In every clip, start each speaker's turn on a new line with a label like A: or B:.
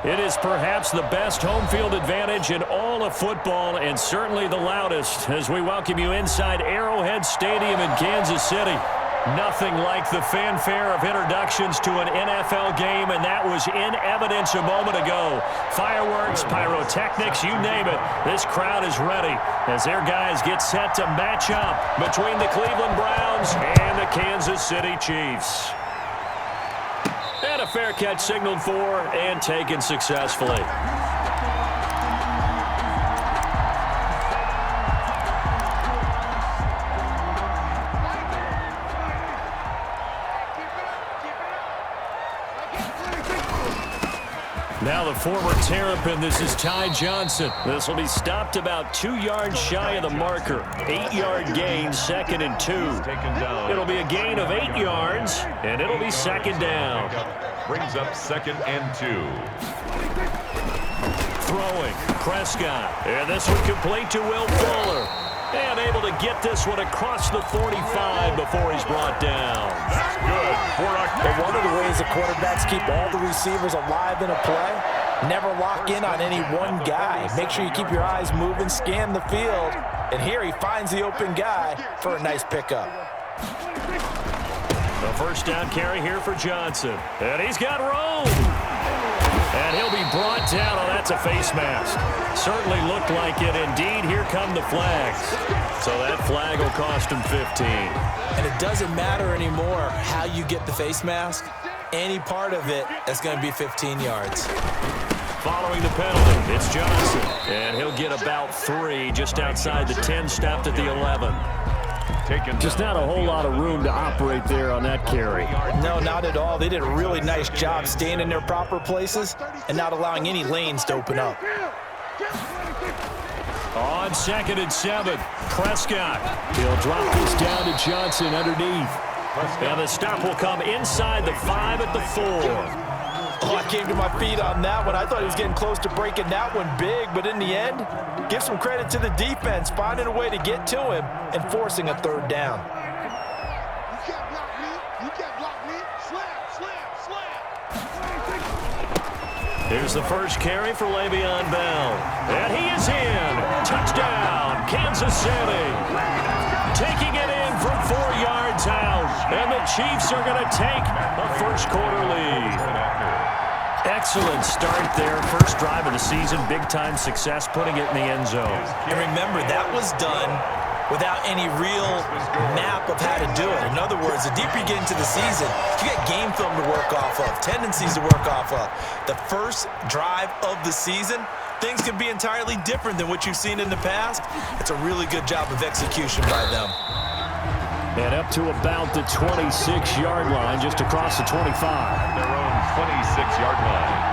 A: It is perhaps the best home field advantage in all of football and certainly the loudest as we welcome you inside Arrowhead Stadium in Kansas City. Nothing like the fanfare of introductions to an NFL game, and that was in evidence a moment ago. Fireworks, pyrotechnics, you name it. This crowd is ready as their guys get set to match up between the Cleveland Browns and the Kansas City Chiefs. And a fair catch signaled for and taken successfully. Now the former Terrapin, this is Ty Johnson. This will be stopped about 2 yards shy of the marker. 8-yard gain, 2nd and 2. It'll be a gain of 8 yards, and it'll be 2nd down.
B: Brings up 2nd and 2.
A: Throwing, Prescott. And this one complete to Will Fuller. And able to get this one across the 45 before he's brought down.
B: That's good.
C: But one of the ways the quarterbacks keep all the receivers alive in a play, never lock in on any one guy. Make sure you keep your eyes moving, scan the field. And here he finds the open guy for a nice pickup.
A: The first down carry here for Johnson. And he's got room. And he'll be brought down. Oh, that's a face mask. Certainly looked like it. Indeed, here come the flags. So that flag will cost him 15.
C: And it doesn't matter anymore how you get the face mask. Any part of it is going to be 15 yards.
A: Following the penalty, it's Johnson. And he'll get about 3 just outside the 10, stopped at the 11. Just not a whole lot of room to operate there on that carry.
C: No, not at all. They did a really nice job staying in their proper places and not allowing any lanes to open up.
A: On 2nd and 7, Prescott. He'll drop this down to Johnson underneath. Now the stop will come inside the 5 at the 4.
C: Oh, I came to my feet on that one. I thought he was getting close to breaking that one big, but in the end, give some credit to the defense, finding a way to get to him and forcing a 3rd down.
D: You can't block me. You can't block me. Slam.
A: Here's the first carry for Le'Veon Bell. And he is in. Touchdown, Kansas City. Taking it in from 4 yards out. And the Chiefs are going to take a first-quarter lead. Excellent start there. First drive of the season. Big-time success putting it in the end zone.
C: And remember, that was done without any real map of how to do it. In other words, the deeper you get into the season, you get game film to work off of, tendencies to work off of. The first drive of the season, things can be entirely different than what you've seen in the past. It's a really good job of execution by them.
A: And up to about the 26-yard line, just across the 25.
B: Their own 26-yard line.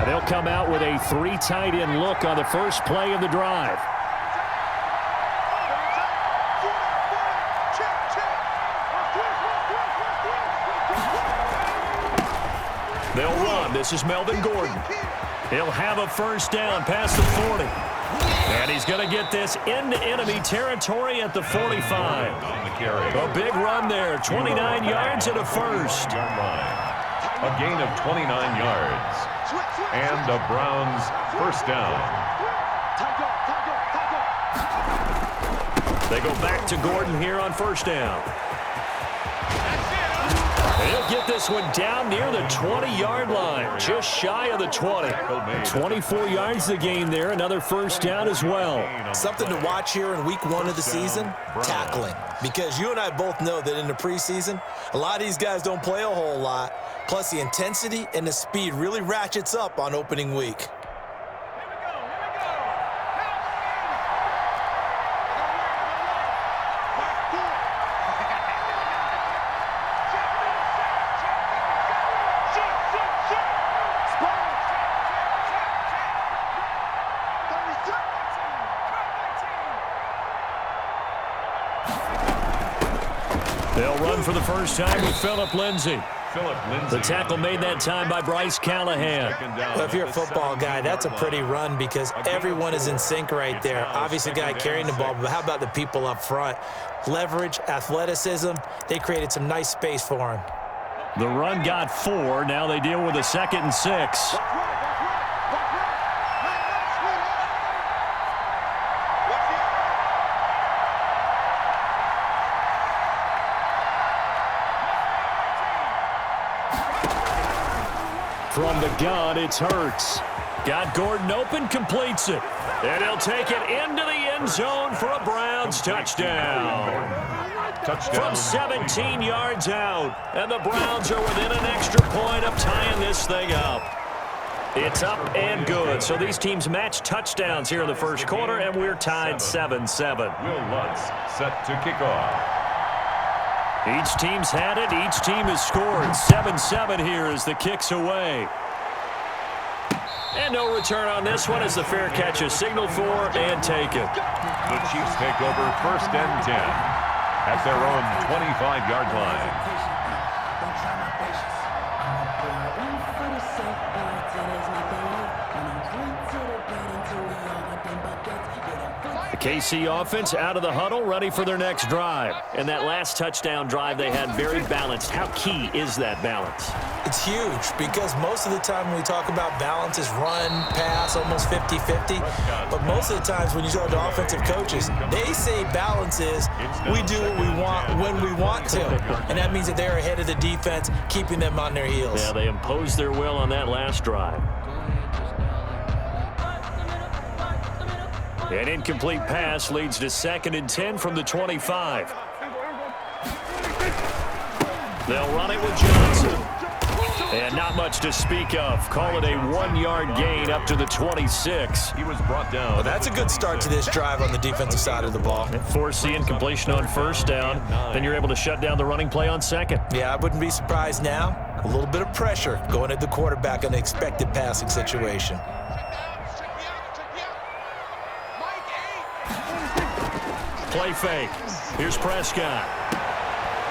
A: And they'll come out with a 3 tight end look on the first play of the drive. They'll run. This is Melvin Gordon. He'll have a first down past the 40. And he's going to get this into enemy territory at the 45. A big run there. 29 yards and a first.
B: A gain of 29 yards. And the Browns first down.
A: They go back to Gordon here on first down. He'll get this one down near the 20-yard line, just shy of the 20. 24 yards the gain there, another first down as well.
C: Something to watch here in week 1 of the season, tackling. Because you and I both know that in the preseason, a lot of these guys don't play a whole lot. Plus, the intensity and the speed really ratchets up on opening week.
A: They'll run for the first time with Phillip Lindsay. The tackle made that time by Bryce Callahan.
C: Well, if you're a football guy, that's a pretty run because everyone is in sync right there. Obviously, the guy carrying the ball, but how about the people up front? Leverage, athleticism, they created some nice space for him.
A: The run got 4. Now they deal with a 2nd and 6. From the gun, it's Hurts. Got Gordon open, completes it. And he'll take it into the end zone for a Browns touchdown. From 17 yards out. And the Browns are within an extra point of tying this thing up. It's up and good. So these teams match touchdowns here in the first quarter, and we're tied 7-7.
B: Will Lutz set to kick off.
A: Each team's had it. Each team has scored. 7-7 here as the kick's away. And no return on this one as the fair catch is signaled for and taken.
B: The Chiefs take over 1st and 10 at their own 25-yard line.
A: KC offense out of the huddle, ready for their next drive. And that last touchdown drive they had very balanced. How key is that balance?
C: It's huge because most of the time when we talk about balance is run, pass, almost 50-50. But most of the times when you talk to offensive coaches, they say balance is we do what we want when we want to. And that means that they're ahead of the defense, keeping them on their heels.
A: Yeah, they imposed their will on that last drive. An incomplete pass leads to 2nd and 10 from the 25. They'll run it with Johnson. And not much to speak of. Call it a 1-yard gain up to the 26.
B: He was brought down.
C: Well, that's a good start to this drive on the defensive side of the ball.
A: Force the incompletion on 1st down. Then you're able to shut down the running play on 2nd.
C: Yeah, I wouldn't be surprised now. A little bit of pressure going at the quarterback in an expected passing situation.
A: Play fake. Here's Prescott.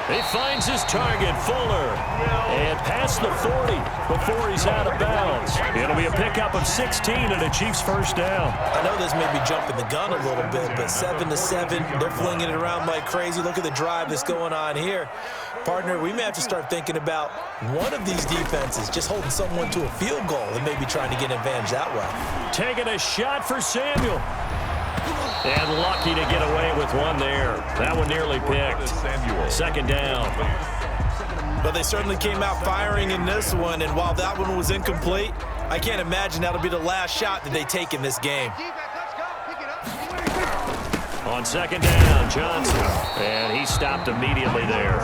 A: He finds his target, Fuller, and past the 40 before he's out of bounds. It'll be a pickup of 16 and a Chiefs 1st down.
C: I know this may be jumping the gun a little bit, but 7-7, they're flinging it around like crazy. Look at the drive that's going on here. Partner, we may have to start thinking about one of these defenses just holding someone to a field goal and maybe trying to get an advantage that way.
A: Taking a shot for Samuel. And lucky to get away with one there. That one nearly picked. 2nd down.
C: But they certainly came out firing in this one, and while that one was incomplete, I can't imagine that'll be the last shot that they take in this game.
A: On 2nd down, Johnson. And he stopped immediately there.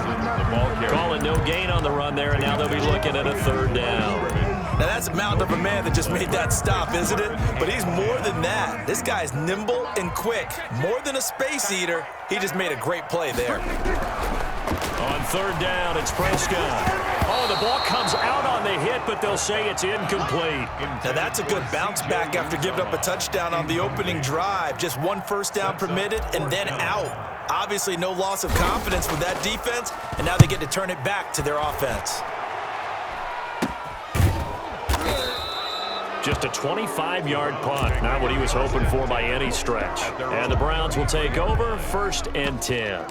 A: Calling no gain on the run there, and now they'll be looking at a 3rd down.
C: Now, that's a mountain of a man that just made that stop, isn't it? But he's more than that. This guy's nimble and quick. More than a space eater, he just made a great play there.
A: On 3rd down, it's Prescott. Oh, the ball comes out on the hit, but they'll say it's incomplete.
C: Now, that's a good bounce back after giving up a touchdown on the opening drive. Just 1 first down permitted and then out. Obviously, no loss of confidence with that defense, and now they get to turn it back to their offense.
A: Just a 25-yard punt, not what he was hoping for by any stretch. And the Browns will take over 1st and 10.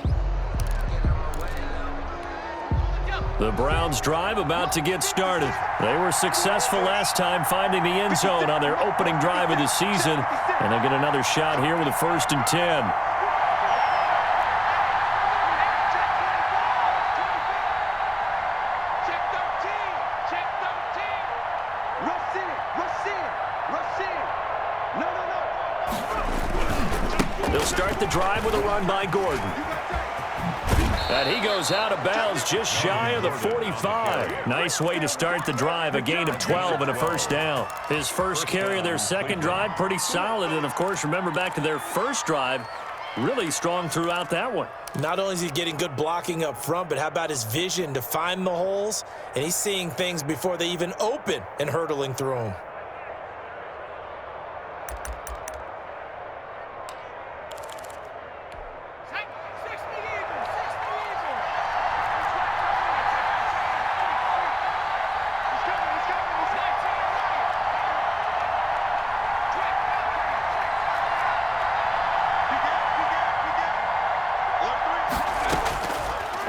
A: The Browns drive about to get started. They were successful last time finding the end zone on their opening drive of the season. And they'll get another shot here with a 1st and 10. They'll start the drive with a run by Gordon. And he goes out of bounds just shy of the 45. Nice way to start the drive, a gain of 12 and a 1st down. His first carry of their 2nd drive, pretty solid. And, of course, remember back to their 1st drive, really strong throughout that one.
C: Not only is he getting good blocking up front, but how about his vision to find the holes? And he's seeing things before they even open and hurtling through them.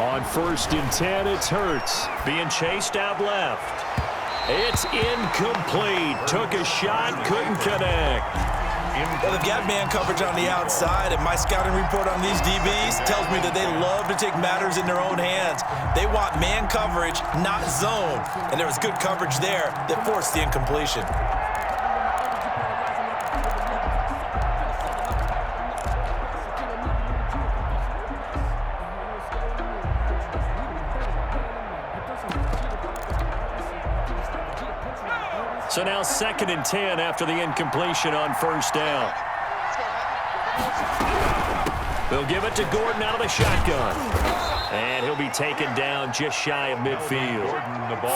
A: On 1st and 10, it's Hurts. Being chased out left. It's incomplete. Took a shot, couldn't connect.
C: Well, they've got man coverage on the outside, and my scouting report on these DBs tells me that they love to take matters in their own hands. They want man coverage, not zone. And there was good coverage there that forced the incompletion.
A: So now 2nd and 10 after the incompletion on 1st down. They'll give it to Gordon out of the shotgun. And he'll be taken down just shy of midfield.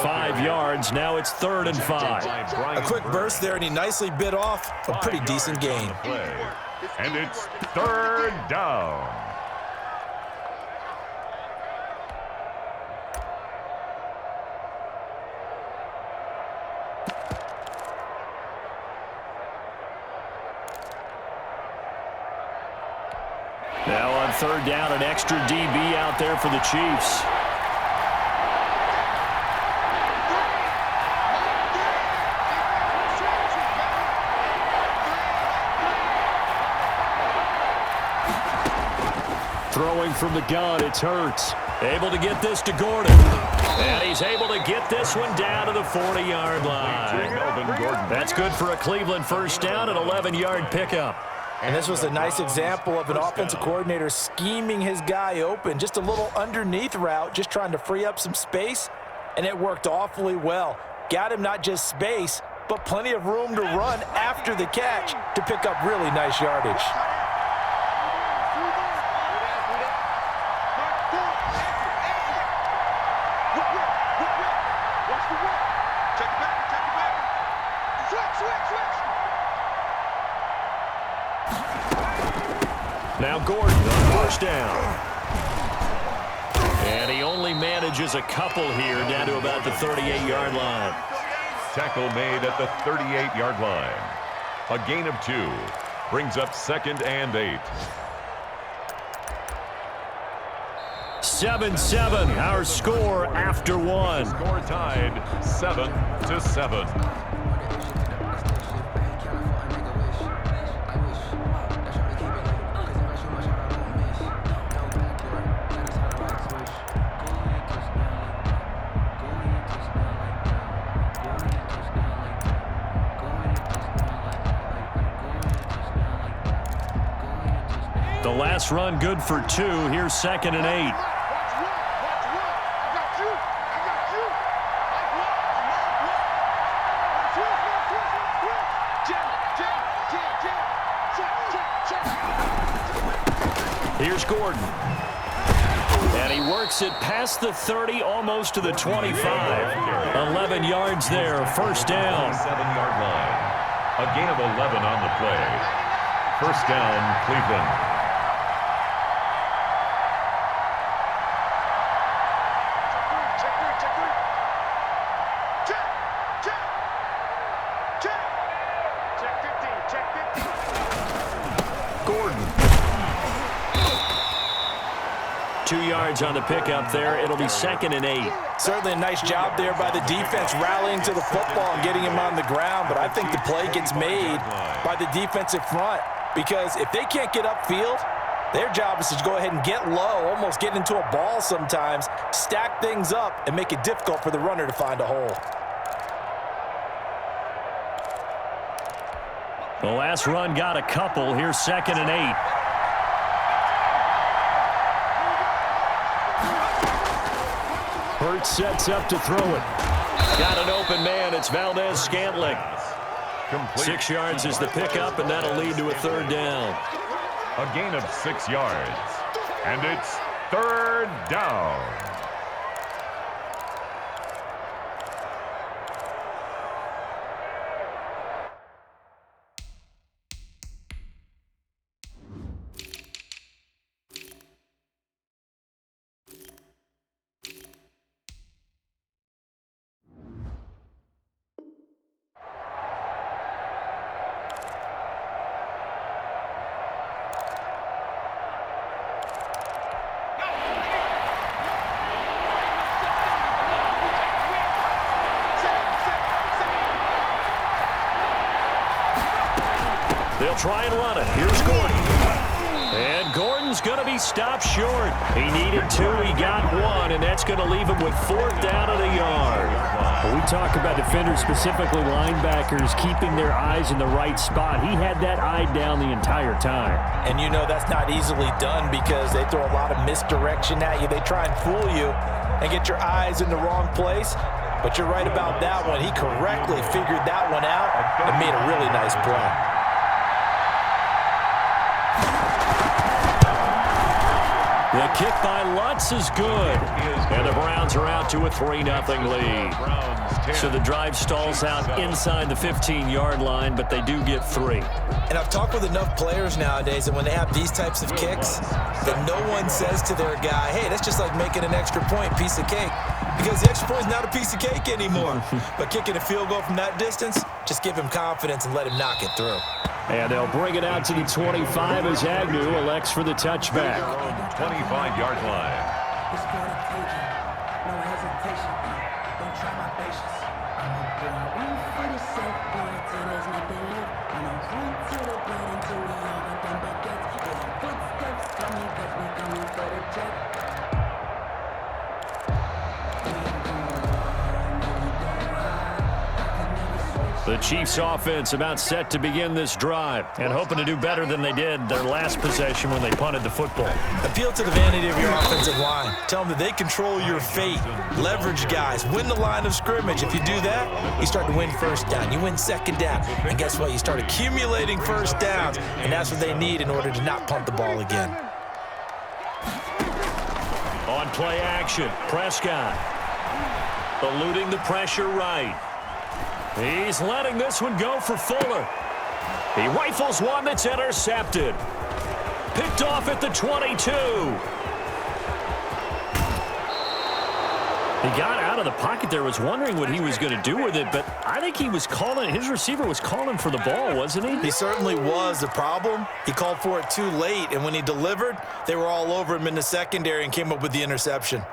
A: 5 yards, now it's 3rd and 5.
C: A quick burst there, and he nicely bit off a pretty decent gain.
B: And it's 3rd down.
A: Now on 3rd down, an extra DB out there for the Chiefs. Throwing from the gun, it's Hurts. Able to get this to Gordon. And he's able to get this one down to the 40-yard line. That's good for a Cleveland 1st down, an 11-yard pickup.
C: And this was a nice example of an offensive coordinator scheming his guy open. Just a little underneath route, just trying to free up some space, and it worked awfully well. Got him not just space, but plenty of room to run after the catch to pick up really nice yardage.
A: Now Gordon on 1st down. And he only manages a couple here down to about the 38-yard line.
B: Tackle made at the 38-yard line. A gain of 2 brings up 2nd and 8.
A: 7-7, our score after 1.
B: Score tied 7-7.
A: The last run good for 2. Here's 2nd and 8. Here's Gordon. And he works it past the 30, almost to the 25. 11 yards there, 1st down.
B: 7-yard line. A gain of 11 on the play. 1st down, Cleveland.
A: Gordon. 2 yards on the pickup there. It'll be 2nd and 8.
C: Certainly a nice job there by the defense rallying to the football and getting him on the ground, but I think the play gets made by the defensive front because if they can't get upfield, their job is to go ahead and get low, almost get into a ball sometimes, stack things up, and make it difficult for the runner to find a hole.
A: The last run got a couple. Here's 2nd and 8. Hurts sets up to throw it. Got an open man. It's Valdez-Scantling. 6 yards is the pickup, and that'll lead to a 3rd down.
B: A gain of 6 yards. And it's 3rd down.
A: try and run it. Here's Gordon. And Gordon's going to be stopped short. He needed 2. He got 1, and that's going to leave him with 4th down at a yard.
E: When we talk about defenders, specifically linebackers, keeping their eyes in the right spot, he had that eye down the entire time.
C: And you know that's not easily done because they throw a lot of misdirection at you. They try and fool you and get your eyes in the wrong place. But you're right about that one. He correctly figured that one out and made a really nice play.
A: The kick by Lutz is good. And the Browns are out to a 3-0 lead. So the drive stalls out inside the 15-yard line, but they do get 3.
C: And I've talked with enough players nowadays that when they have these types of kicks, that no one says to their guy, hey, that's just like making an extra point, piece of cake. Because the extra point is not a piece of cake anymore. But kicking a field goal from that distance, just give him confidence and let him knock it through.
E: And they'll bring it out to the 25 as Agnew elects for the touchback.
B: 25-yard line.
F: No hesitation. Don't try my patience. I'm a for the safe boy till there's nothing left. I'm a run to the blood until we all got them baguettes. There's footsteps coming, cause we coming for the check.
A: The Chiefs offense about set to begin this drive and hoping to do better than they did their last possession when they punted the football.
C: Appeal to the vanity of your offensive line. Tell them that they control your fate. Leverage guys. Win the line of scrimmage. If you do that, you start to win first down. You win second down. And guess what? You start accumulating first downs. And that's what they need in order to not punt the ball again.
A: On play action, Prescott eluding the pressure right. He's letting this one go for Fuller. He rifles one that's intercepted. Picked off at the 22. He got out of the pocket there, was wondering what he was going to do with it, but I think he was calling, his receiver was calling for the ball, wasn't he?
C: He certainly was. The problem, he called for it too late, and when he delivered, they were all over him in the secondary and came up with the interception.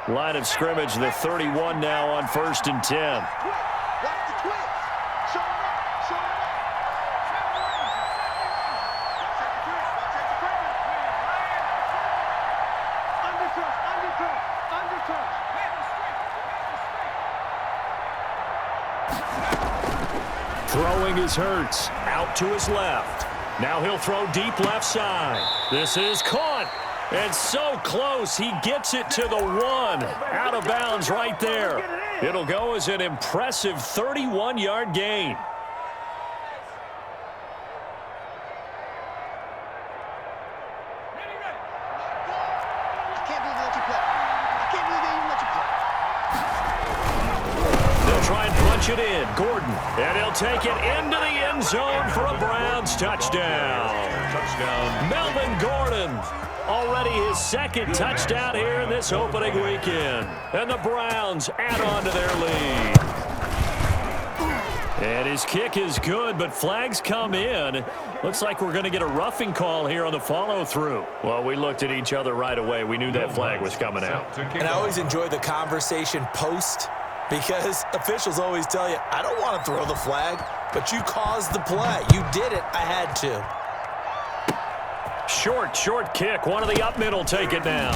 A: Line of scrimmage, the 31 now on 1st and 10.
D: Watch the twist. Show him up. Show him up. Undertouch.
A: Throwing is Hurts. Out to his left. Now he'll throw deep left side. This is caught. And so close, he gets it to the 1. Out of bounds right there. It'll go as an impressive 31-yard gain.
D: I can't believe they let you play. I can't believe they even let you play.
A: They'll try and punch it in. Gordon. And he'll take it into the end zone for a Browns touchdown. Melvin Gordon. Already his 2nd touchdown here in this opening weekend. And the Browns add on to their lead. And his kick is good, but flags come in. Looks like we're going to get a roughing call here on the follow-through. Well, we looked at each other right away. We knew that flag was coming out.
C: And I always enjoy the conversation post because officials always tell you, I don't want to throw the flag, but you caused the play. You did it. I had to.
A: Short kick. One of the up middle take it now.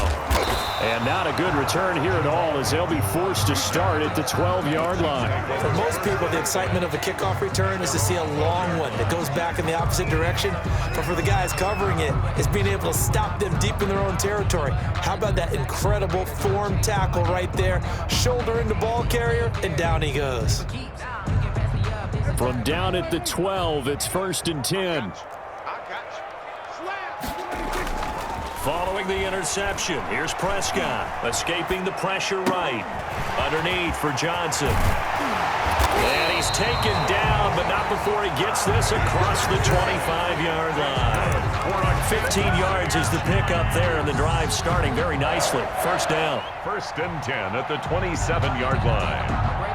A: And not a good return here at all as they'll be forced to start at the 12-yard line.
C: For most people, the excitement of a kickoff return is to see a long one that goes back in the opposite direction. But for the guys covering it, it's being able to stop them deep in their own territory. How about that incredible form tackle right there? Shoulder into ball carrier, and down he goes.
E: From down at the 12, it's 1st and 10.
A: Following the interception, here's Prescott, escaping the pressure right. Underneath for Johnson. And he's taken down, but not before he gets this across the 25-yard line. 15 yards is the pickup there, and the drive starting very nicely. First down.
B: 1st and 10 at the 27-yard line.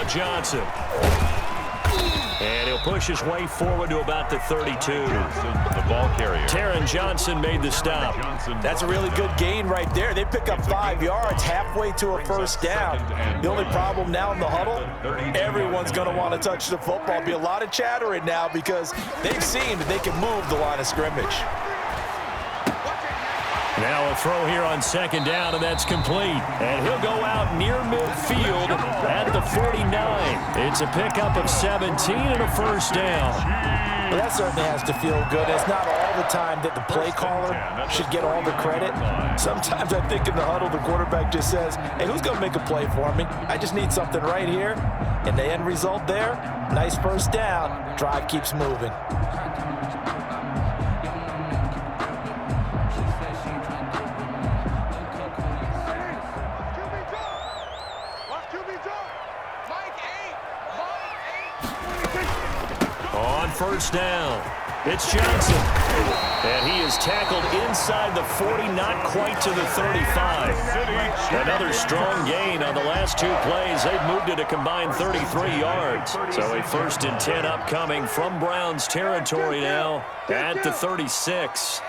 A: Johnson. And he'll push his way forward to about the 32.
B: The ball carrier.
A: Taron Johnson made the stop.
C: That's a really good gain right there. They pick up 5 yards halfway to a first down. The only problem now in the huddle, everyone's going to want to touch the football. Be a lot of chattering now because they've seen that they can move the line of scrimmage.
A: Now a throw here on second down, and that's complete. And he'll go out near midfield at the 49. It's a pickup of 17 and a first down.
C: Well, that certainly has to feel good. It's not all the time that the play caller should get all the credit. Sometimes I think in the huddle, the quarterback just says, hey, who's going to make a play for me? I just need something right here. And the end result there, nice first down. Drive keeps moving.
A: On first down, it's Johnson. And he is tackled inside the 40, not quite to the 35. Another strong gain on the last 2 plays. They've moved it a combined 33 yards. So a 1st and 10 upcoming from Browns territory now at the 36.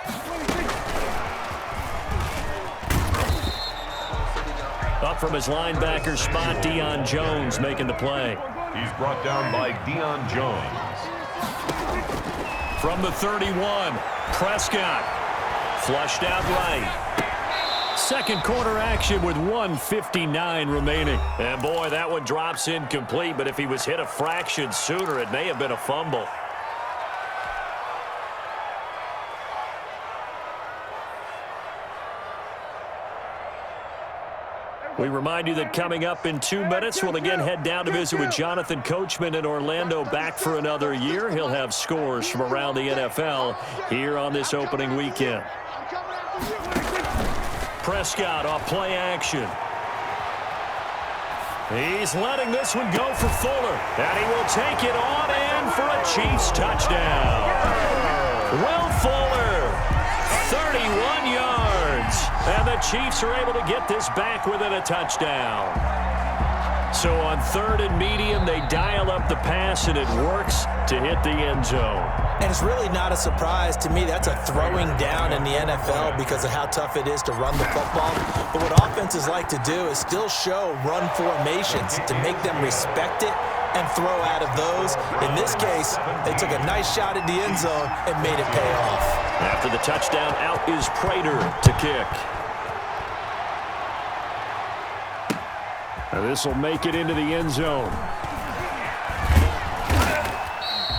A: Up from his linebacker spot, Deion Jones making the play.
B: He's brought down by Deion Jones.
A: From the 31, Prescott flushed out right. Second quarter action with 1:59 remaining. And boy, that one drops incomplete, but if he was hit a fraction sooner, it may have been a fumble. We remind you that coming up in 2 minutes, we'll again head down to visit with Jonathan Coachman in Orlando, back for another year. He'll have scores from around the NFL here on this opening weekend. Prescott off play action. He's letting this one go for Fuller, and he will take it on in for a Chiefs touchdown. Will Fuller, 31 yards. And the Chiefs are able to get this back within a touchdown. So on 3rd and medium, they dial up the pass, and it works to hit the end zone.
C: And it's really not a surprise to me. That's a throwing down in the NFL because of how tough it is to run the football. But what offenses like to do is still show run formations to make them respect it and throw out of those. In this case, they took a nice shot at the end zone and made it pay off.
A: After the touchdown, out is Prater to kick.
E: And this will make it into the end zone.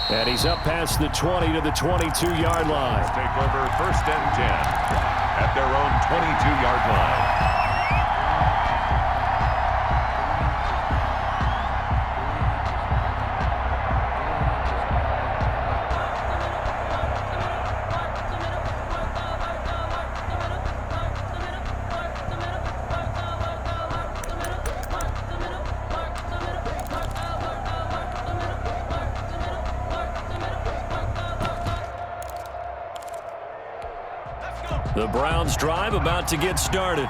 E: And he's up past the 20 to the 22-yard line.
B: Take over 1st and 10 at their own 22-yard line.
A: The Browns drive about to get started.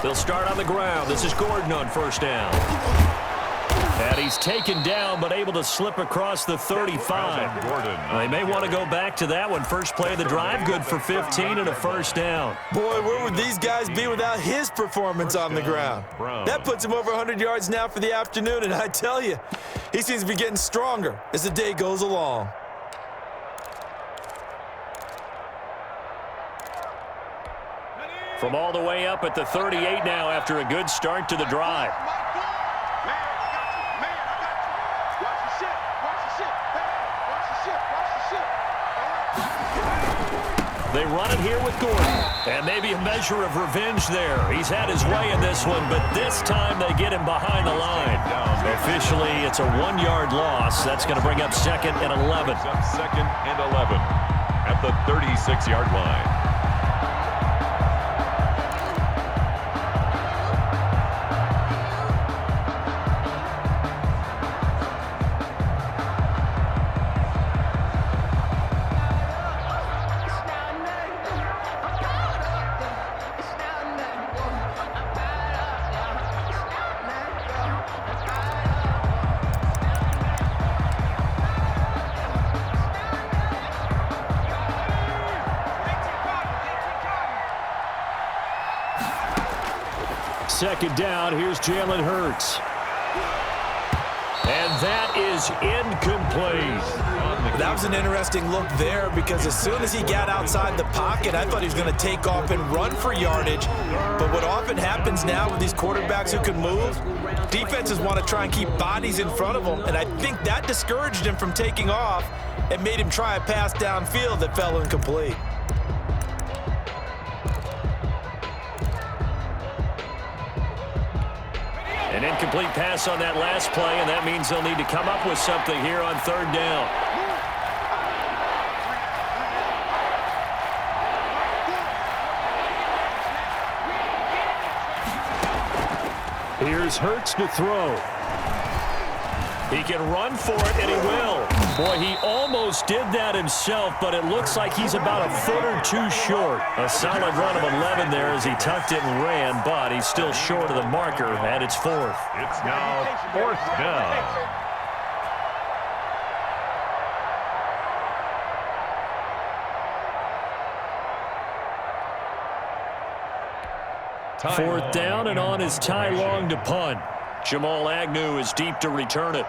A: They'll start on the ground. This is Gordon on first down. And he's taken down, but able to slip across the 35. They may want to go back to that one. First play of the drive, good for 15 and a first down.
C: Boy, where would these guys be without his performance on the ground? That puts him over 100 yards now for the afternoon, and I tell you, he seems to be getting stronger as the day goes along.
A: From all the way up at the 38 now after a good start to the drive. They run it here with Gordon. And maybe a measure of revenge there. He's had his way in this one, but this time they get him behind the line. Officially, it's a 1-yard loss. That's going to bring up 2nd and 11.
B: Up 2nd and 11 at the 36-yard line.
E: second down. Here's Jalen Hurts.
A: And that is incomplete.
C: That was an interesting look there because as soon as he got outside the pocket, I thought he was going to take off and run for yardage. But what often happens now with these quarterbacks who can move, defenses want to try and keep bodies in front of them, and I think that discouraged him from taking off and made him try a pass downfield that fell incomplete.
A: An incomplete pass on that last play, and that means they'll need to come up with something here on third down.
E: Here's Hurts to throw.
A: He can run for it, and he will. Boy, he almost did that himself, but it looks like he's about a foot or two short. A solid run of 11 there as he tucked it and ran, but he's still short of the marker, and it's fourth.
B: It's now fourth down.
A: Fourth down, and on is Ty Long to punt. Jamal Agnew is deep to return it.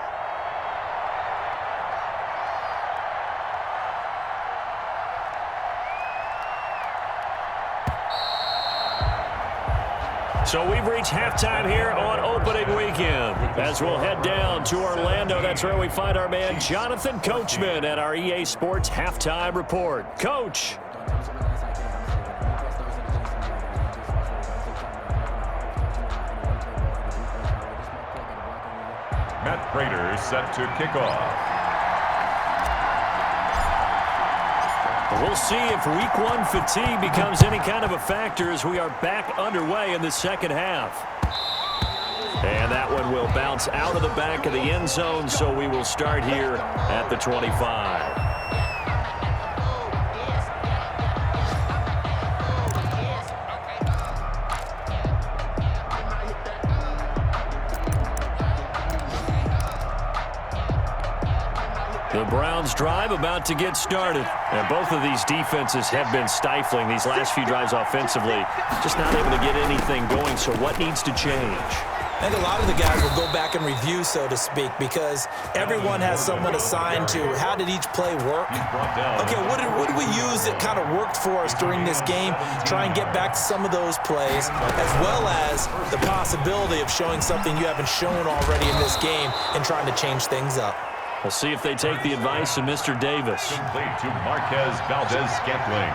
A: So we've reached halftime here on opening weekend. As we'll head down to Orlando, that's where we find our man Jonathan Coachman at our EA Sports Halftime Report. Coach.
B: Matt Prater set to kick off.
A: We'll see if week one fatigue becomes any kind of a factor as we are back underway in the second half. And that one will bounce out of the back of the end zone, so we will start here at the 25. The Browns drive about to get started. And both of these defenses have been stifling these last few drives offensively. Just not able to get anything going, so what needs to change?
C: I think a lot of the guys will go back and review, so to speak, because everyone has someone assigned to how did each play work. Okay, what did we use that kind of worked for us during this game? Try and get back to some of those plays, as well as the possibility of showing something you haven't shown already in this game and trying to change things up.
A: We'll see if they take the advice of Mr. Davis.
B: Complete to Marquez Valdez-Scantling.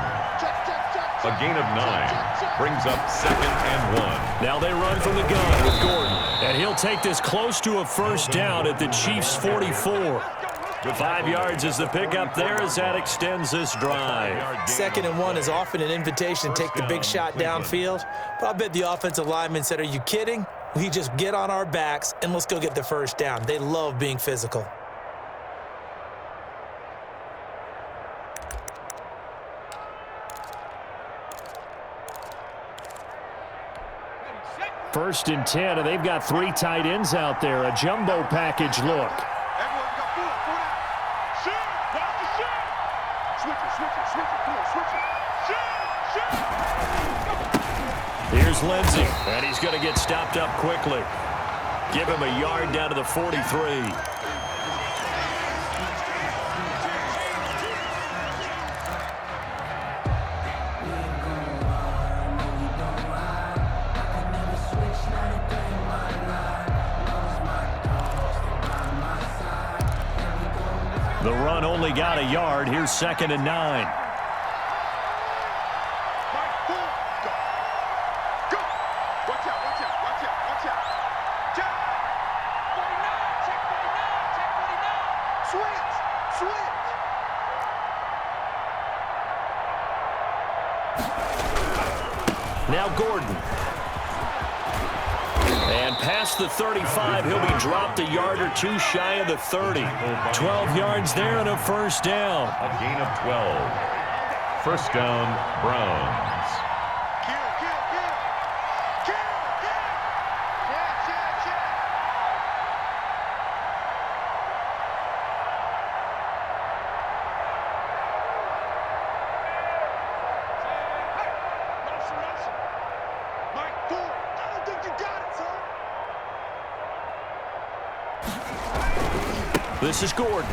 B: A gain of 9 brings up 2nd and 1.
A: Now they run from the gun with Gordon. And he'll take this close to a first down at the Chiefs' 44. 5 yards is the pickup there as that extends this drive.
C: 2nd and 1 is often an invitation to take the big shot downfield. But I bet the offensive lineman said, are you kidding? We just get on our backs and let's go get the first down. They love being physical.
E: First and 10, and they've got 3 tight ends out there. A jumbo package look.
D: Everyone go pull it. Shoot! Watch the shoot! Switch it. Come on, switch it. Shoot!
A: Here's Lindsey, and he's going to get stopped up quickly. Give him a yard down to the 43. The run only got a yard. Here's 2nd and 9.
D: Go. Watch out. Check 49. Switch.
A: Now Gordon. And past the 35, he'll be dropped a yard or two shy of the 30. 12 yards there and a first down.
B: A gain of 12. First down, Browns.
D: Kill. Mike Ford, I don't think you got
A: This is Gordon.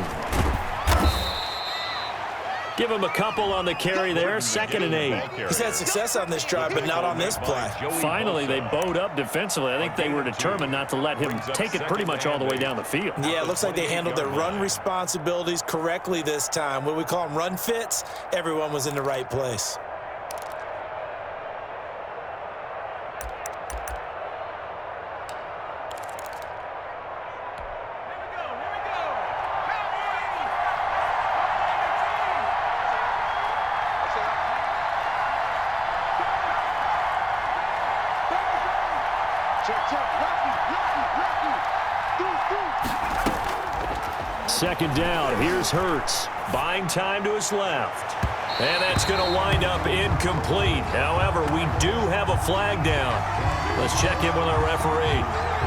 A: Give him a couple on the carry there. 2nd and 8.
C: He's had success on this drive, but not on this play.
A: Finally, they bowed up defensively. I think they were determined not to let him take it pretty much all the way down the field.
C: Yeah, it looks like they handled their run responsibilities correctly this time. What we call them run fits, everyone was in the right place.
A: Second down. Here's Hurts. Buying time to his left. And that's going to wind up incomplete. However, we do have a flag down. Let's check in with our referee.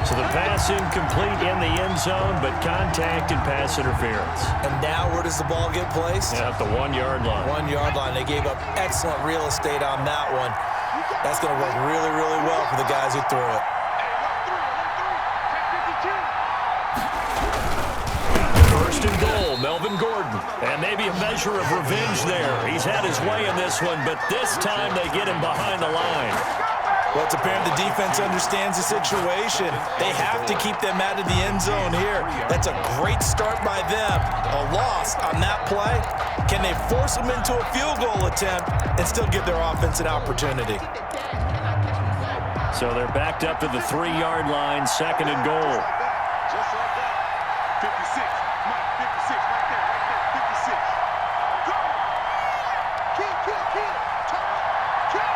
A: So the pass incomplete in the end zone, but contact and pass interference.
C: And now where does the ball get placed?
A: Yeah, at the 1-yard line.
C: 1-yard line. They gave up excellent real estate on that one. That's going to work really, really well for the guys who threw it.
A: First and goal, Melvin Gordon. And maybe a measure of revenge there. He's had his way in this one, but this time they get him behind the line.
C: Well, it's apparent the defense understands the situation. They have to keep them out of the end zone here. That's a great start by them. A loss on that play. Can they force them into a field goal attempt and still give their offense an opportunity?
A: So they're backed up to the 3-yard line, 2nd and goal.
D: Just like that. 56. Mike, 56. Right there. 56. Go. Kill. Turn. Kill.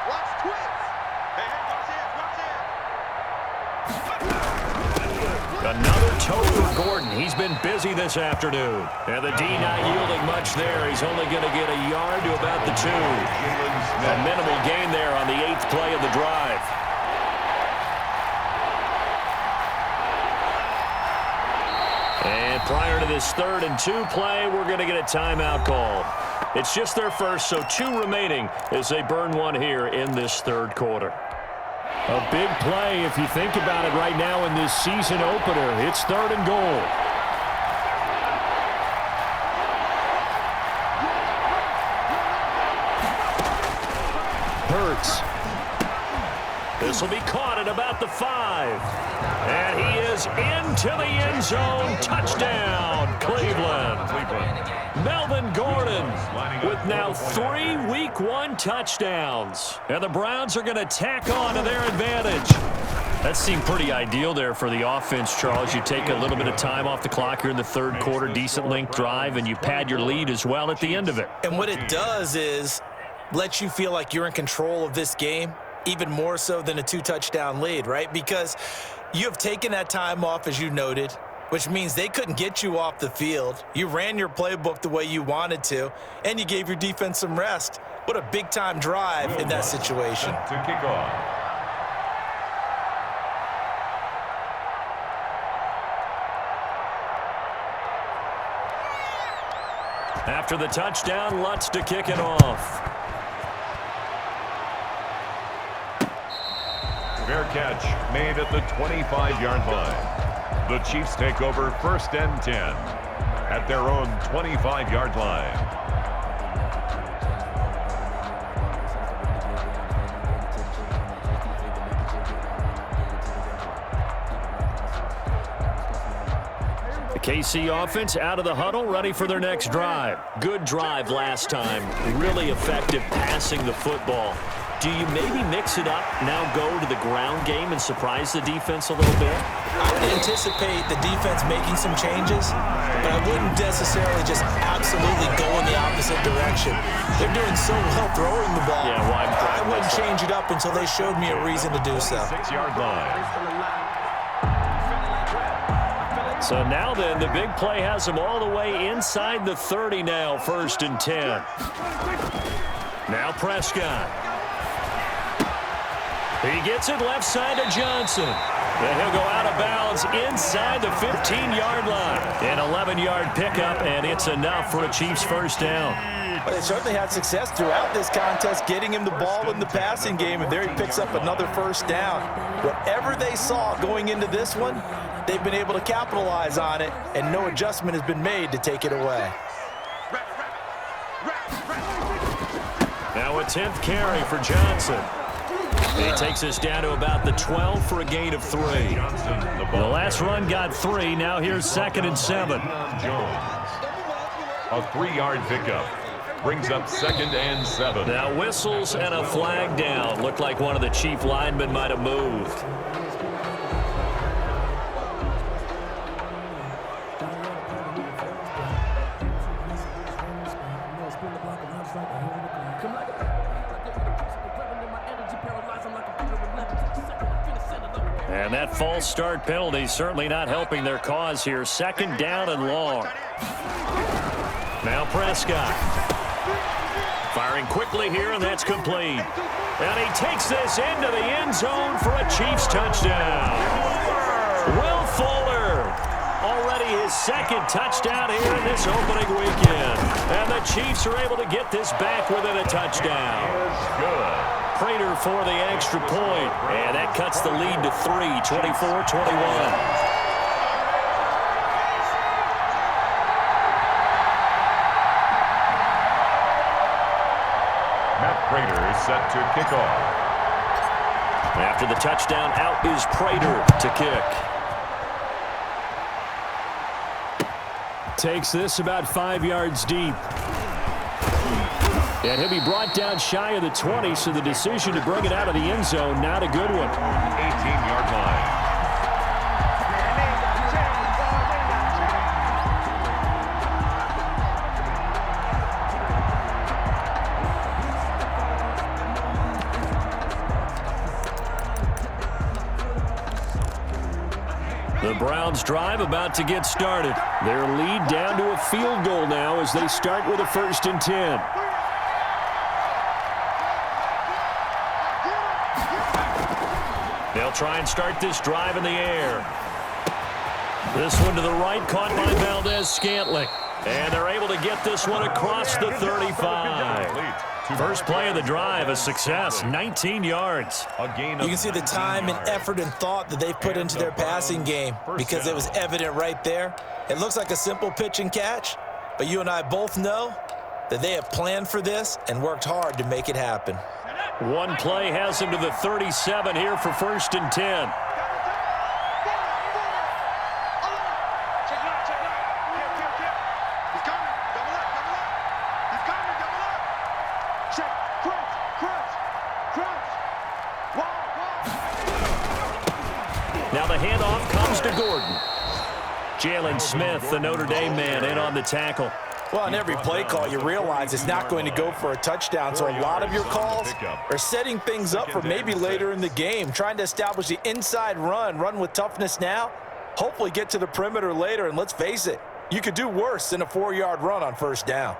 D: Watch twins. Hey, watch hands.
A: Another toe for Gordon. He's been busy this afternoon. And the D not yielding much there. He's only going to get a yard to about the 2. A minimal gain there on the 8th play of the drive. And prior to this 3rd and 2 play, we're going to get a timeout call. It's just their first, so 2 remaining as they burn one here in this 3rd quarter. A big play if you think about it right now in this season opener. It's 3rd and goal. Hurts. This will be caught at about the 5. And he is into the end zone. Touchdown, Cleveland. Melvin Gordon with now 3 Week 1 touchdowns. And the Browns are going to tack on to their advantage. That seemed pretty ideal there for the offense, Charles. You take a little bit of time off the clock here in the 3rd quarter, decent length drive, and you pad your lead as well at the end of it.
C: And what it does is let you feel like you're in control of this game, even more so than a 2-touchdown lead, right? Because you have taken that time off, as you noted, which means they couldn't get you off the field. You ran your playbook the way you wanted to, and you gave your defense some rest. What a big-time drive in that situation.
B: To kick off.
A: After the touchdown, Lutz to kick it off.
B: Fair catch made at the 25-yard line. The Chiefs take over 1st and 10 at their own 25-yard line.
A: KC offense out of the huddle, ready for their next drive. Good drive last time. Really effective passing the football. Do you maybe mix it up, now go to the ground game and surprise the defense a little bit?
C: I would anticipate the defense making some changes, but I wouldn't necessarily just absolutely go in the opposite direction. They're doing so well throwing the ball.
A: Yeah, well,
C: I wouldn't change it up until they showed me a reason to do so.
B: 6-yard line.
A: So now then, the big play has them all the way inside the 30 now, 1st and 10. Now Prescott. He gets it left side to Johnson. And he'll go out of bounds inside the 15-yard line. An 11-yard pickup, and it's enough for a Chiefs first down.
C: But they certainly had success throughout this contest, getting him the ball in the passing game, and there he picks up another first down. Whatever they saw going into this one, they've been able to capitalize on it, and no adjustment has been made to take it away.
A: Now a 10th carry for Johnson. And he takes us down to about the 12 for a gain of 3. The last run got 3. Now here's 2nd and 7.
B: A 3-yard pickup brings up 2nd and 7.
A: Now whistles and a flag down. Looked like one of the Chief linemen might have moved. And that false start penalty certainly not helping their cause here. 2nd down and long. Now Prescott. Firing quickly here, and that's complete. And he takes this into the end zone for a Chiefs touchdown. Will Fuller. Already his 2nd touchdown here in this opening weekend. And the Chiefs are able to get this back within a touchdown.
B: Good.
A: Prater for the extra point, and that cuts the lead to 3, 24-21.
B: Matt Prater is set to kick off.
A: After the touchdown, out is Prater to kick.
E: Takes this about 5 yards deep. And he'll be brought down shy of the 20, so the decision to bring it out of the end zone, not a good one.
B: 18-yard line.
A: The Browns drive about to get started. Their lead down to a field goal now as they start with a 1st and 10. They'll try and start this drive in the air. This one to the right, caught by Valdez-Scantling. And they're able to get this one across the 35. First play of the drive, a success, 19 yards.
C: You can see the time and effort and thought that they've put into their passing game because it was evident right there. It looks like a simple pitch and catch, but you and I both know that they have planned for this and worked hard to make it happen.
A: One play has him to the 37 here for 1st and 10. Now the handoff comes to Gordon. Jalen Smith, the Notre Dame man, in on the tackle.
C: Well, in every play call, you realize it's not going to go for a touchdown, so a lot of your calls are setting things up for maybe later in the game, trying to establish the inside run with toughness now, hopefully get to the perimeter later, and let's face it, you could do worse than a 4-yard run on 1st down.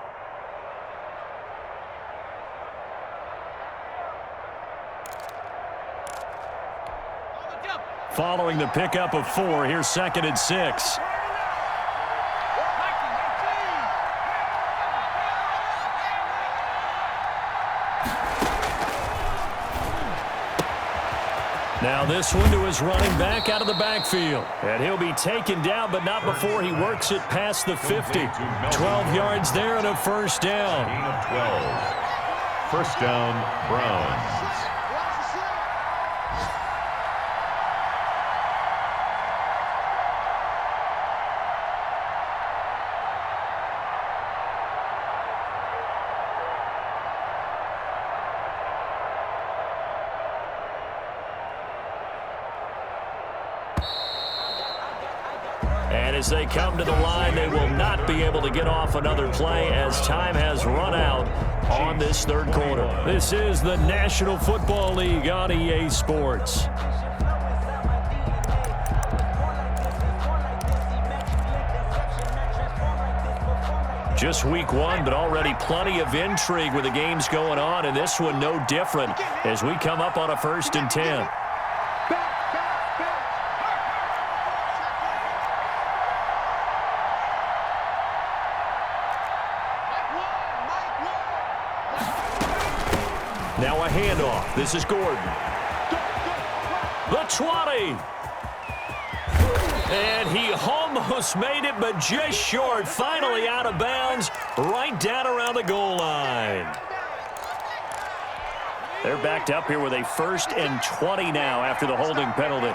A: Following the pickup of 4, here's 2nd and 6. Now this one to his running back out of the backfield. And he'll be taken down, but not before he works it past the 50. 12 yards there and a 1st down.
B: Gain of 12. 1st down, Browns.
A: And as they come to the line, they will not be able to get off another play as time has run out on this 3rd quarter. This is the National Football League on EA Sports. Just week one, but already plenty of intrigue with the games going on, and this one no different as we come up on a 1st and 10. Now a handoff. This is Gordon. The 20. And he almost made it, but just short. Finally out of bounds, right down around the goal line. They're backed up here with a 1st and 20 now after the holding penalty.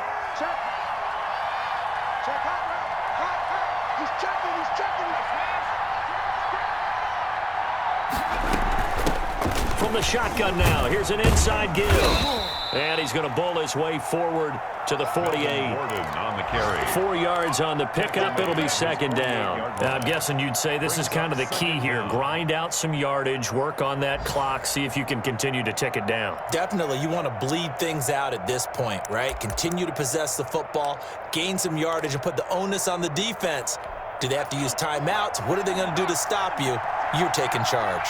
A: From the shotgun now, here's an inside give. And he's going to bowl his way forward to the 48.
B: On the carry.
A: 4 yards on the pickup. It'll be 2nd down. Now, I'm guessing you'd say this is kind of the key here. Grind out some yardage, work on that clock, see if you can continue to tick it down.
C: Definitely, you want to bleed things out at this point, right? Continue to possess the football, gain some yardage, and put the onus on the defense. Do they have to use timeouts? What are they going to do to stop you? You're taking charge.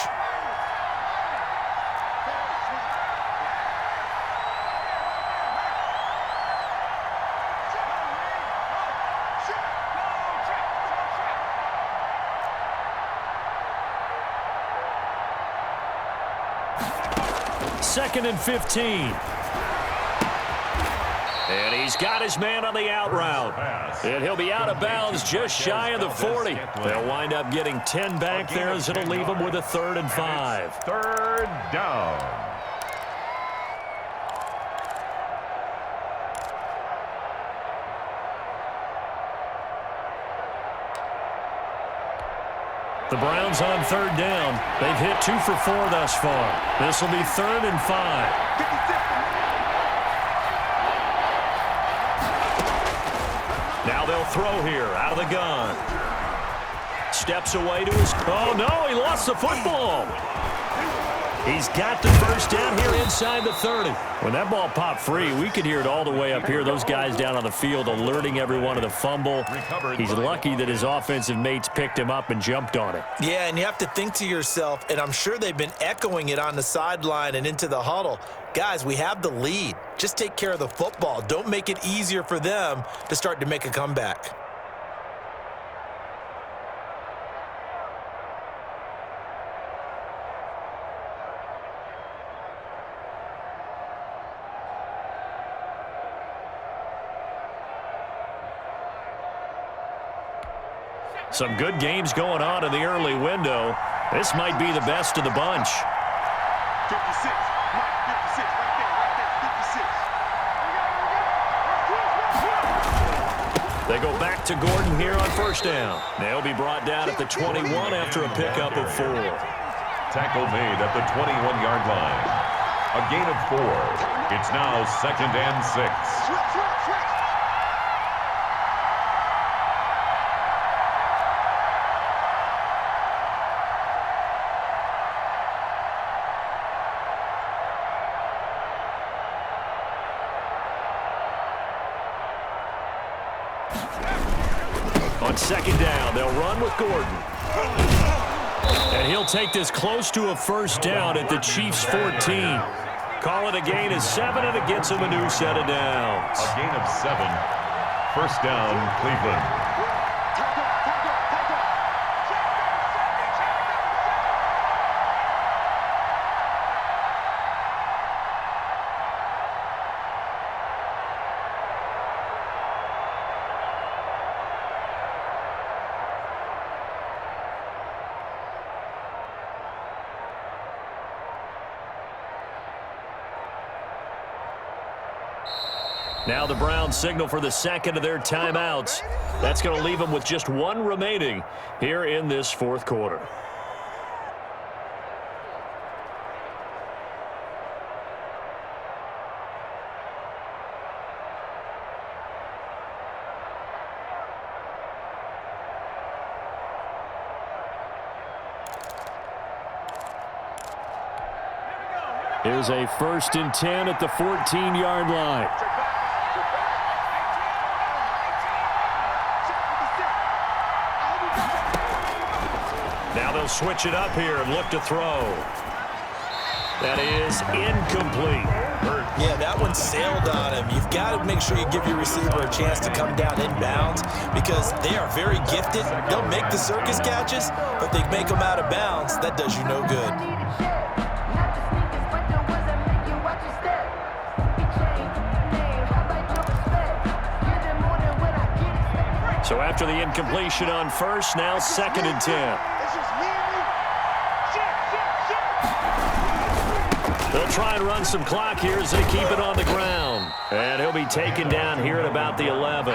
A: Second and 15. And he's got his man on the out route. And he'll be out of bounds just shy of the 40. They'll wind up getting 10 back there as it'll leave them with a 3rd and 5.
B: 3rd down.
A: The Browns on 3rd down. They've hit 2 for 4 thus far. This will be 3rd and 5. Now they'll throw here out of the gun. Steps away to his... Oh, no, he lost the football. He's got the 1st down here inside the 30. When that ball popped free, we could hear it all the way up here. Those guys down on the field alerting everyone of the fumble. He's lucky that his offensive mates picked him up and jumped on it.
C: Yeah, and you have to think to yourself, and I'm sure they've been echoing it on the sideline and into the huddle. Guys, we have the lead. Just take care of the football. Don't make it easier for them to start to make a comeback.
A: Some good games going on in the early window. This might be the best of the bunch.
D: 56. Mike, 56. Right there. 56.
A: They go back to Gordon here on 1st down. They'll be brought down at the 21 after a pickup of 4.
B: Tackle made at the 21-yard line. A gain of 4. It's now 2nd and 6.
A: On 2nd down, they'll run with Gordon. And he'll take this close to a 1st down at the Chiefs' 14. Call it a gain of 7, and it gets him a new set of downs.
B: A gain of 7. 1st down, Cleveland.
A: Now the Browns signal for the 2nd of their timeouts. That's going to leave them with just 1 remaining here in this 4th quarter. Here's a 1st and 10 at the 14-yard line. they'll switch it up here and look to throw. That is incomplete.
C: Yeah, that one sailed on him. You've got to make sure you give your receiver a chance to come down inbounds because they are very gifted. They'll make the circus catches, but they make them out of bounds. That does you no good.
A: So after the incompletion on first, now 2nd and 10. They'll try and run some clock here as they keep it on the ground. And he'll be taken down here at about the 11.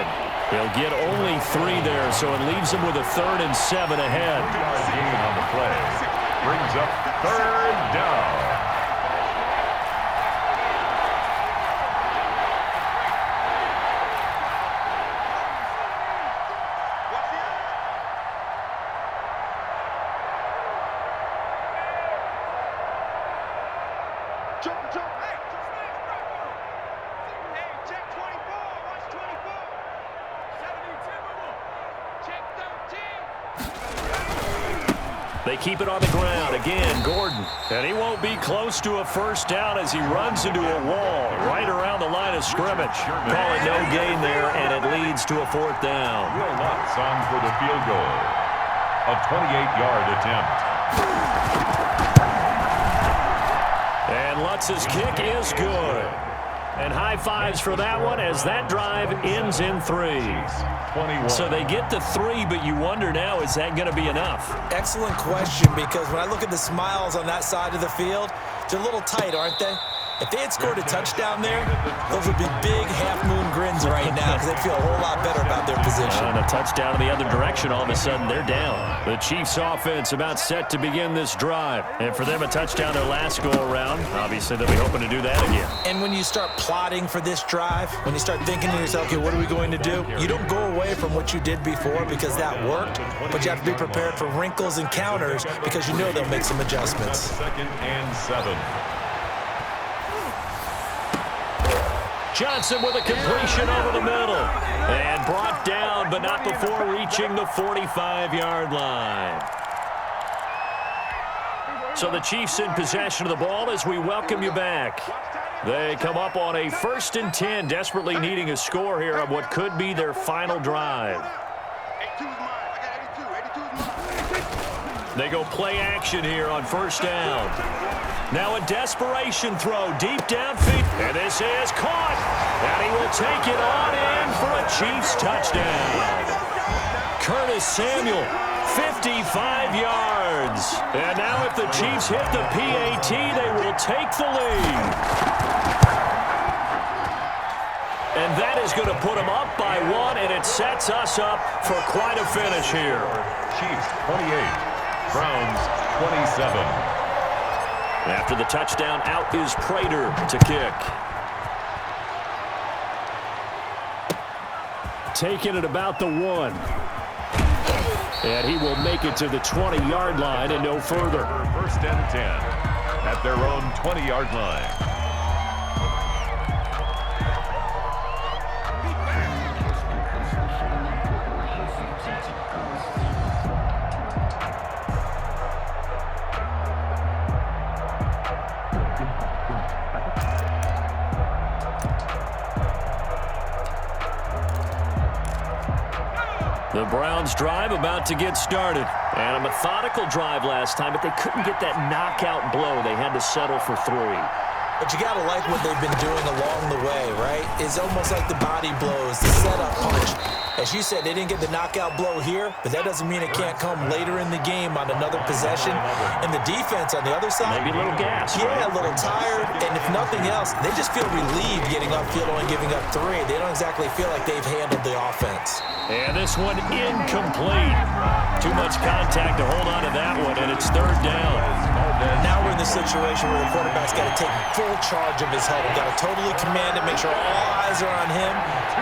A: He'll get only 3 there, so it leaves him with a 3rd and 7 ahead.
B: Gain on the play. Brings up 3rd down.
A: They keep it on the ground. Again, Gordon. And he won't be close to a first down as he runs into a wall right around the line of scrimmage. Call it no gain there, and it leads to a 4th down.
B: Will Lutz on for the field goal. A 28-yard attempt.
A: And Lutz's kick is good. And high fives for that one as that drive ends in 3. 21. So they get to 3, but you wonder now, is that going to be enough?
C: Excellent question, because when I look at the smiles on that side of the field, they're a little tight, aren't they? If they had scored a touchdown there, those would be big half-moon grins right now because they'd feel a whole lot better about their position.
A: And a touchdown in the other direction, all of a sudden they're down. The Chiefs offense about set to begin this drive. And for them, a touchdown their last go-around. Obviously, they'll be hoping to do that again.
C: And when you start plotting for this drive, when you start thinking to yourself, okay, what are we going to do? You don't go away from what you did before because that worked, but you have to be prepared for wrinkles and counters because you know they'll make some adjustments.
B: 2nd and 7.
A: Johnson with a completion over the middle. And brought down, but not before reaching the 45-yard line. So the Chiefs in possession of the ball as we welcome you back. They come up on a 1st and 10, desperately needing a score here on what could be their final drive. They go play action here on 1st down. Now a desperation throw deep downfield. And this is caught. And he will take it on in for a Chiefs touchdown. Curtis Samuel, 55 yards. And now if the Chiefs hit the PAT, they will take the lead. And that is going to put them up by 1, and it sets us up for quite a finish here.
B: Chiefs 28, Browns 27.
A: After the touchdown, out is Prater to kick. Taking it about the 1. And he will make it to the 20-yard line and no further.
B: 1st and 10 at their own 20-yard line.
A: The Browns drive about to get started. And a methodical drive last time, but they couldn't get that knockout blow. They had to settle for 3.
C: But you got to like what they've been doing along the way, right? It's almost like the body blows, the setup punch. As you said, they didn't get the knockout blow here, but that doesn't mean it can't come later in the game on another possession. And the defense on the other side,
A: maybe a little gas.
C: Yeah,
A: right?
C: a little tired. And if nothing else, they just feel relieved getting upfield and giving up 3. They don't exactly feel like they've handled the offense.
A: And this one incomplete. Too much contact to hold on to that one, and it's 3rd down.
C: Now we're in the situation where the quarterback's got to take full charge of his huddle. Got to totally command it, make sure all eyes are on him.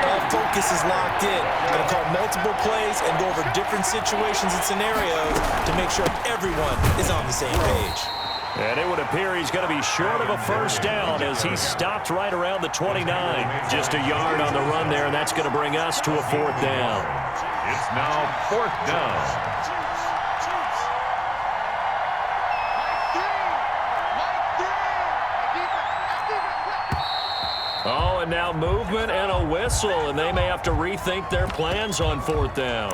C: All focus is locked in. Got to call multiple plays and go over different situations and scenarios to make sure everyone is on the same page.
A: And it would appear he's going to be short of a 1st down as he stopped right around the 29. Just a yard on the run there, and that's going to bring us to a 4th down.
B: It's now 4th down.
A: and now movement and a whistle, and they may have to rethink their plans on 4th down.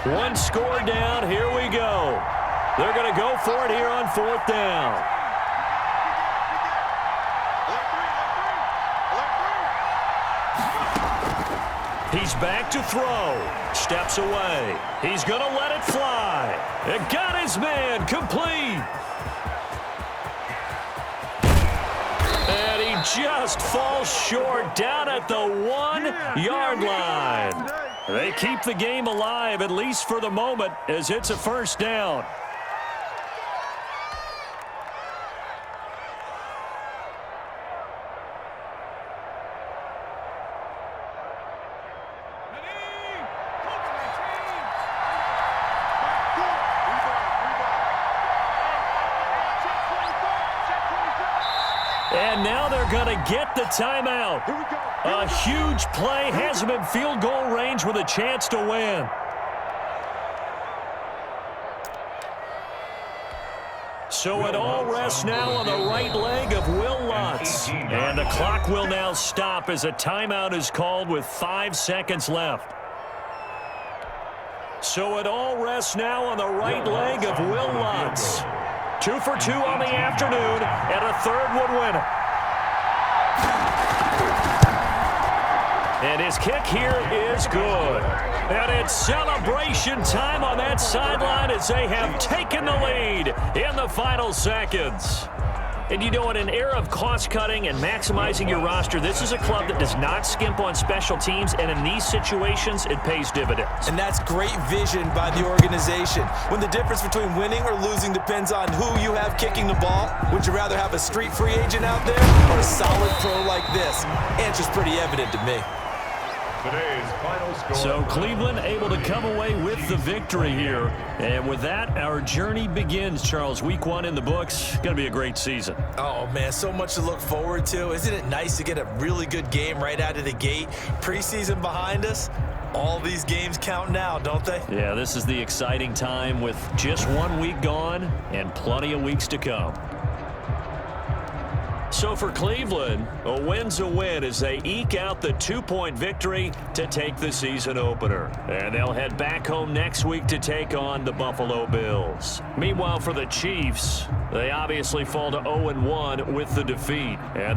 A: One score down. Here we go. They're going to go for it here on 4th down. He's back to throw. Steps away. He's going to let it fly. It got his man complete. And he just falls short down at the 1-yard line. They keep the game alive, at least for the moment, as it's a 1st down. And now they're going to get the timeout. A huge play has him in field goal range with a chance to win. So it all rests now on the right leg of Will Lutz. And the clock will now stop as a timeout is called with 5 seconds left. So it all rests now on the right leg of Will Lutz. 2 for 2 on the afternoon, and a 3rd would win it. And his kick here is good. And it's celebration time on that sideline as they have taken the lead in the final seconds. And you know, in an era of cost-cutting and maximizing your roster, this is a club that does not skimp on special teams, and in these situations, it pays dividends.
C: And that's great vision by the organization. When the difference between winning or losing depends on who you have kicking the ball, would you rather have a street free agent out there or a solid pro like this? Answer's pretty evident to me.
B: Today's final score.
A: So Cleveland able to come away with the victory here. And with that, our journey begins, Charles. Week 1 in the books. Going to be a great season.
C: Oh, man, so much to look forward to. Isn't it nice to get a really good game right out of the gate? Preseason behind us. All these games count now, don't they?
A: Yeah, this is the exciting time with just 1 week gone and plenty of weeks to come. So for Cleveland, a win's a win as they eke out the 2-point victory to take the season opener. And they'll head back home next week to take on the Buffalo Bills. Meanwhile, for the Chiefs, they obviously fall to 0-1 with the defeat. And